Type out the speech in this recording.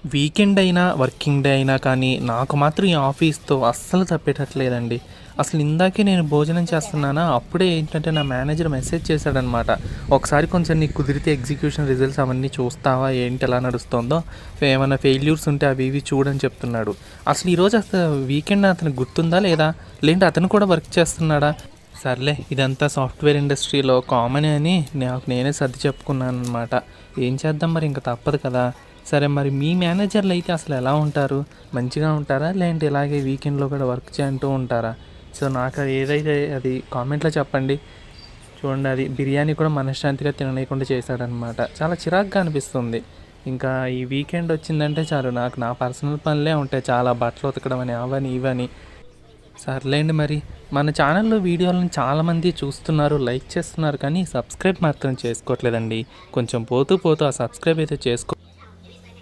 Weekend అయినా, working day అయినా కానీ నాకు మాత్రం ఈ ఆఫీస్‌తో అస్సలు తప్పేటట్లేదండి. అసలు ఇందాకే నేను భోజనం చేస్తున్నానా, అప్పుడే ఏంటంటే నా మేనేజర్ మెసేజ్ చేశాడనమాట. "ఒకసారి కొంచెం నీకు కుదిరితే ఎగ్జిక్యూషన్ రిజల్ట్స్ అవన్నీ చూస్తావా? ఏంటి ఎలా నడుస్తోందో? ఏమన్నా ఫెయిల్యూర్స్ ఉంటే అవి ఇవి చూడని" చెప్తున్నాడు. అసలు ఈరోజు అసలు వీకెండ్ అతనికి గుర్తుందా లేదా? లేదంటే అతను కూడా వర్క్ చేస్తున్నాడా? సర్లే ఇదంతా సాఫ్ట్‌వేర్ ఇండస్ట్రీలో కామనే అని నాకు నేనే సర్ది చెప్పుకున్నాననమాట. ఏం చేద్దాం మరి ఇంక తప్పదు కదా! సరే మరి మీ మేనేజర్లు అయితే అసలు ఎలా ఉంటారు? మంచిగా ఉంటారా? లేదంటే ఇలాగే వీకెండ్‌లో కూడా వర్క్ చేయంటూ ఉంటారా? సో నాకు అది ఏదైతే అది కామెంట్‌లో చెప్పండి. చూడండి అది బిర్యానీ కూడా మనశ్శాంతిగా తిననీయకుండా చేశాడనమాట. చాలా చిరాకుగా అనిపిస్తుంది. ఇంకా ఈ వీకెండ్ వచ్చిందంటే చాలు నాకు నా పర్సనల్ పనులే ఉంటాయి చాలా బట్టలు ఉతకడం అని, అవని ఇవని. సర్లేండి మరి. మన ఛానల్‌లో వీడియోలను చాలామంది చూస్తున్నారు, లైక్ చేస్తున్నారు కానీ సబ్స్క్రైబ్ మాత్రం చేసుకోవట్లేదండి. కొంచెం పోతూ పోతూ ఆ సబ్స్క్రైబ్ అయితే